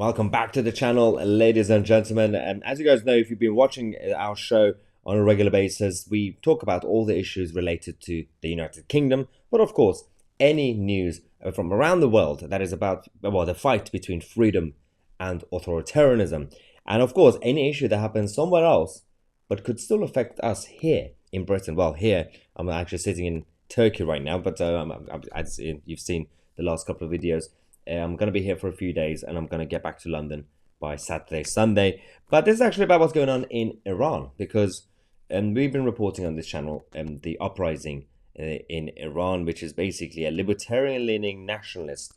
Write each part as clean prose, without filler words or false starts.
Welcome back to the channel, ladies and gentlemen. And as you guys know, if you've been watching our show on a regular basis, we talk about all the issues related to the United Kingdom, but of course, any news from around the world that is about, well, the fight between freedom and authoritarianism. And of course, any issue that happens somewhere else, but could still affect us here in Britain. Well, here, I'm actually sitting in Turkey right now, but as you've seen the last couple of videos, I'm going to be here for a few days and I'm going to get back to London by Saturday, Sunday. But this is actually about what's going on in Iran, because we've been reporting on this channel the uprising in Iran, which is basically a libertarian-leaning nationalist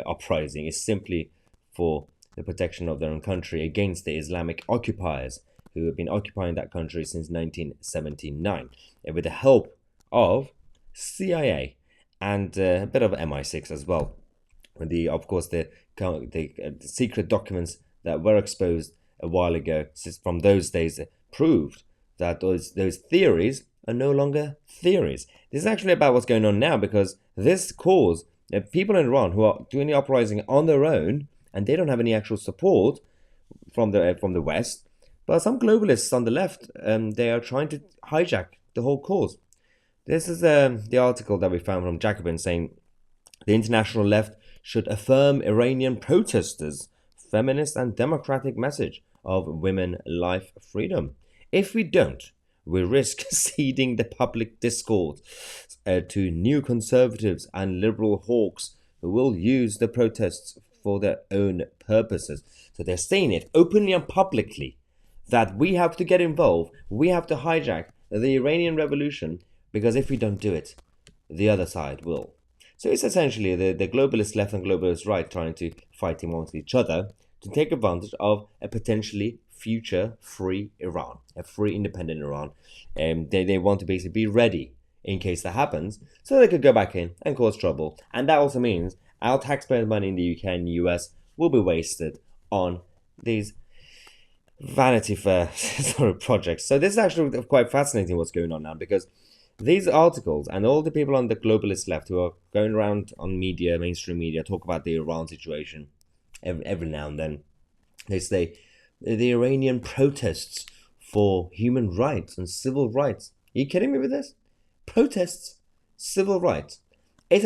uprising. It's simply for the protection of their own country against the Islamic occupiers who have been occupying that country since 1979 with the help of CIA and a bit of MI6 as well. Of course, the secret documents that were exposed a while ago, from those days, proved that those theories are no longer theories. This is actually about what's going on now, because this caused people in Iran who are doing the uprising on their own, and they don't have any actual support from the West. But some globalists on the left, they are trying to hijack the whole cause. This is the article that we found from Jacobin saying the international left should affirm Iranian protesters' feminist and democratic message of women, life, freedom. If we don't, we risk ceding the public discourse to new conservatives and liberal hawks who will use the protests for their own purposes. So they're saying it openly and publicly that we have to get involved, we have to hijack the Iranian revolution, because if we don't do it, the other side will. So it's essentially the globalist left and globalist right trying to fight amongst each other to take advantage of a potentially future free Iran, a free independent Iran. They want to basically be ready in case that happens, so they could go back in and cause trouble. And that also means our taxpayer money in the UK and the US will be wasted on these Vanity Fair sort of projects. So this is actually quite fascinating what's going on now, because these articles and all the people on the globalist left who are going around on media, mainstream media, talk about the Iran situation every now and then. They say the Iranian protests for human rights and civil rights. Are you kidding me with this? Protests, civil rights. It's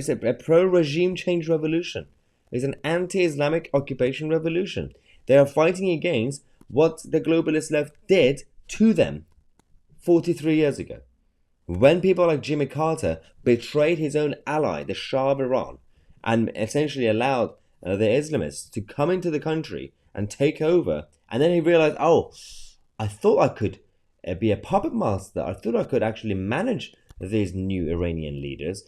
a pro-regime change revolution. It's an anti-Islamic occupation revolution. They are fighting against what the globalist left did to them 43 years ago, when people like Jimmy Carter betrayed his own ally, the Shah of Iran, and essentially allowed the Islamists to come into the country and take over. And then he realized, oh, I thought I could be a puppet master. I thought I could actually manage these new Iranian leaders.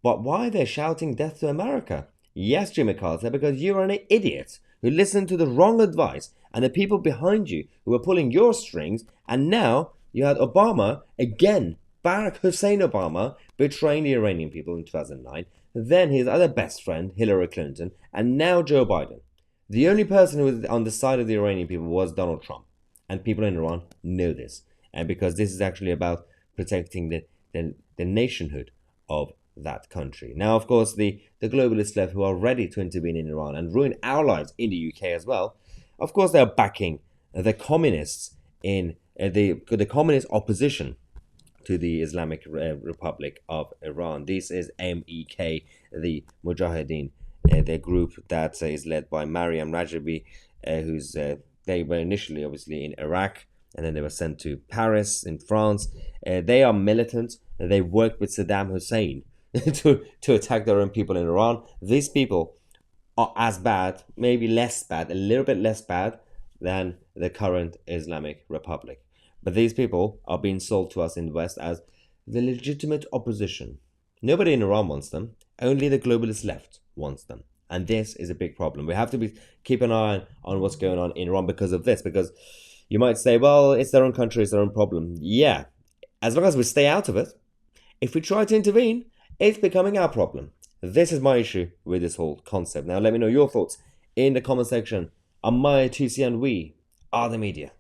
But why are they shouting death to America? Yes, Jimmy Carter, because you're an idiot who listened to the wrong advice and the people behind you who were pulling your strings. And now you had Obama, again, Barack Hussein Obama, betraying the Iranian people in 2009. Then his other best friend, Hillary Clinton, and now Joe Biden. The only person who was on the side of the Iranian people was Donald Trump. And people in Iran know this. And because this is actually about protecting the nationhood of that country. Now, of course, the globalists left, who are ready to intervene in Iran and ruin our lives in the UK as well, of course, they are backing the communists in the communist opposition to the Islamic Republic of Iran. This is MEK, the Mujahideen, the group that is led by Mariam Rajabi, they were initially obviously in Iraq, and then they were sent to Paris in France. They are militant. They worked with Saddam Hussein to attack their own people in Iran. These people are as bad, maybe less bad, a little bit less bad than the current Islamic Republic. But these people are being sold to us in the West as the legitimate opposition. Nobody in Iran wants them. Only the globalist left wants them. And this is a big problem. We have to keep an eye on what's going on in Iran because of this. Because you might say, well, it's their own country, it's their own problem. Yeah, as long as we stay out of it. If we try to intervene, it's becoming our problem. This is my issue with this whole concept. Now, let me know your thoughts in the comment section. I'm Tousi, and we are the media.